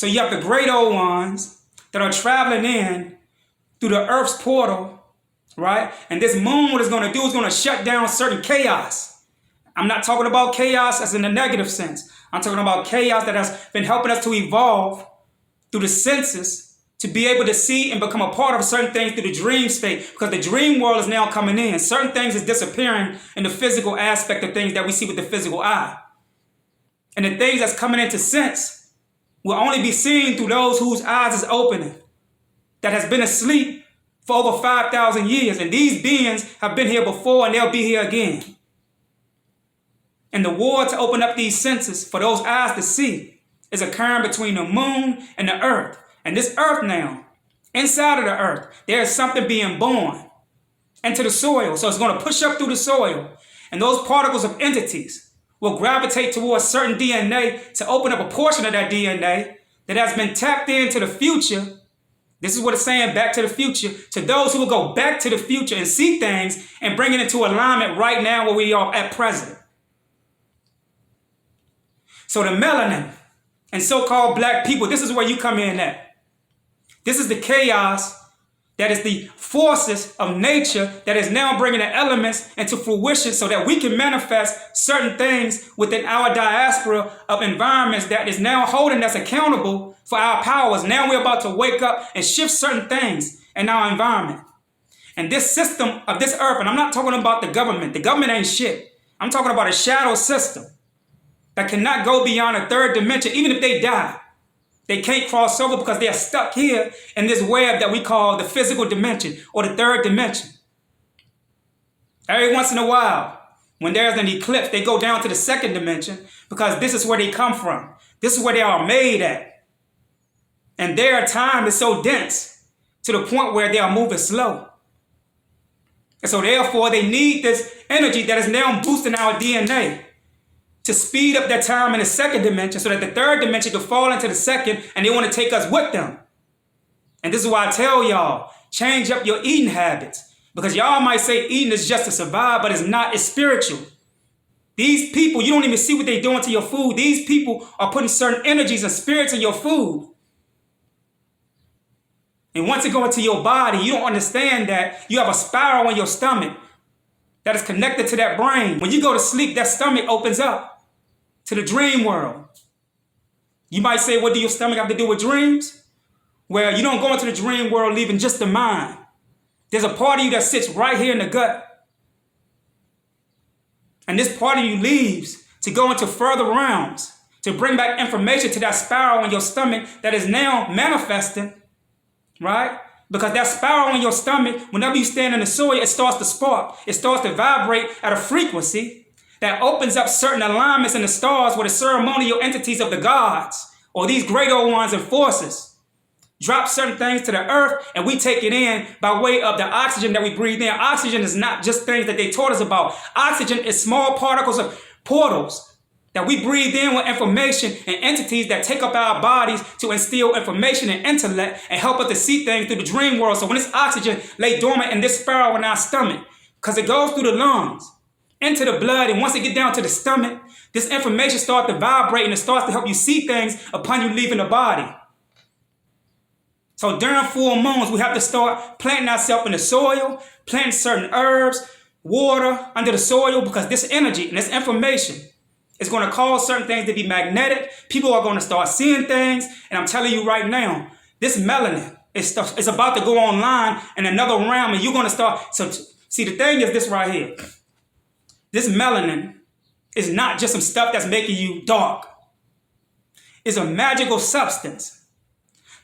So you have the great old ones that are traveling in through the earth's portal, right? And this moon, what it's going to do is going to shut down certain chaos. I'm not talking about chaos as in a negative sense. I'm talking about chaos that has been helping us to evolve through the senses to be able to see and become a part of certain things through the dream state, because the dream world is now coming in. Certain things is disappearing in the physical aspect of things that we see with the physical eye. And the things that's coming into sense will only be seen through those whose eyes is opening, that has been asleep for over 5,000 years. And these beings have been here before and they'll be here again. And the war to open up these senses for those eyes to see is occurring between the moon and the earth. And this earth now, inside of the earth, there is something being born into the soil. So it's going to push up through the soil. And those particles of entities will gravitate towards certain DNA to open up a portion of that DNA that has been tapped into the future. This is what it's saying, back to the future. To those who will go back to the future and see things and bring it into alignment right now where we are at present. So the melanin and so-called black people, this is where you come in at. This is the chaos that is the forces of nature that is now bringing the elements into fruition so that we can manifest certain things within our diaspora of environments that is now holding us accountable for our powers. Now we're about to wake up and shift certain things in our environment. And this system of this earth, and I'm not talking about the government. The government ain't shit. I'm talking about a shadow system that cannot go beyond a third dimension, even if they die. They can't cross over because they are stuck here in this web that we call the physical dimension or the third dimension. Every once in a while, when there's an eclipse, they go down to the second dimension because this is where they come from. This is where they are made at. And their time is so dense to the point where they are moving slow. And so therefore, they need this energy that is now boosting our DNA to speed up that time in the second dimension so that the third dimension can fall into the second, and they want to take us with them. And this is why I tell y'all, change up your eating habits, because y'all might say eating is just to survive, but it's not, it's spiritual. These people, you don't even see what they're doing to your food. These people are putting certain energies and spirits in your food. And once it goes into your body, you don't understand that you have a spiral in your stomach that is connected to that brain. When you go to sleep, that stomach opens up to the dream world. You might say, what do your stomach have to do with dreams? Well, you don't go into the dream world leaving just the mind. There's a part of you that sits right here in the gut. And this part of you leaves to go into further realms, to bring back information to that spiral in your stomach that is now manifesting, right? Because that spiral in your stomach, whenever you stand in the soil, it starts to spark. It starts to vibrate at a frequency that opens up certain alignments in the stars where the ceremonial entities of the gods, or these great old ones and forces, drop certain things to the earth, and we take it in by way of the oxygen that we breathe in. Oxygen is not just things that they taught us about. Oxygen is small particles of portals that we breathe in with information and entities that take up our bodies to instill information and intellect and help us to see things through the dream world. So when this oxygen lay dormant in this spiral in our stomach, because it goes through the lungs, into the blood, and once it gets down to the stomach, this information starts to vibrate and it starts to help you see things upon you leaving the body. So during full moons, we have to start planting ourselves in the soil, planting certain herbs, water under the soil, because this energy and this information is going to cause certain things to be magnetic. People are going to start seeing things, and I'm telling you right now, this melanin is about to go online in another realm, and you're going to start. So see, the thing is this right here. This melanin is not just some stuff that's making you dark. It's a magical substance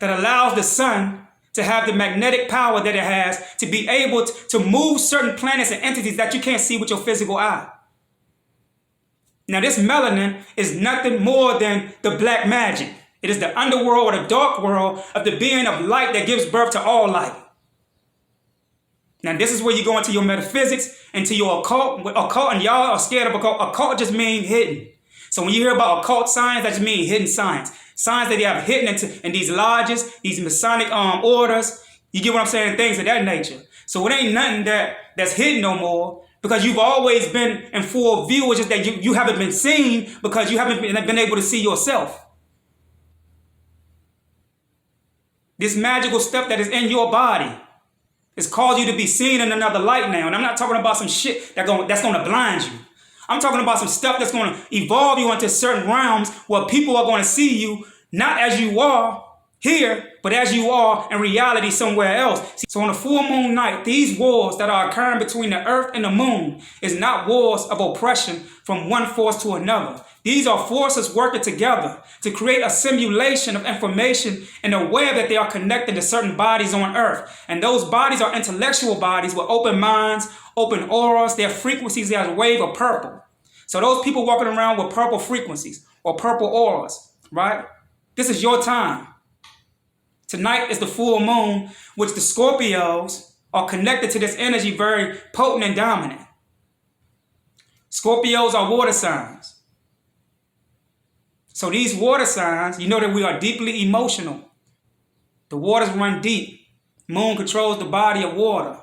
that allows the sun to have the magnetic power that it has to be able to move certain planets and entities that you can't see with your physical eye. Now, this melanin is nothing more than the black magic. It is the underworld or the dark world of the being of light that gives birth to all light. Now, this is where you go into your metaphysics, into your occult, and y'all are scared of occult. Occult just means hidden. So when you hear about occult science, that just means hidden science. Science that they have hidden in these lodges, these Masonic orders. You get what I'm saying? Things of that nature. So it ain't nothing that's hidden no more, because you've always been in full view. It's just that you haven't been seen because you haven't been able to see yourself. This magical stuff that is in your body is caused you to be seen in another light now. And I'm not talking about some shit that's going to blind you. I'm talking about some stuff that's going to evolve you into certain realms where people are going to see you not as you are here, but as you are in reality somewhere else. So on a full moon night, these wars that are occurring between the earth and the moon is not wars of oppression from one force to another. These are forces working together to create a simulation of information and aware that they are connected to certain bodies on earth. And those bodies are intellectual bodies with open minds, open auras. Their frequencies are a wave of purple. So those people walking around with purple frequencies or purple auras, right? This is your time. Tonight is the full moon, which the Scorpios are connected to this energy very potent and dominant. Scorpios are water signs. So these water signs, you know that we are deeply emotional. The waters run deep. Moon controls the body of water.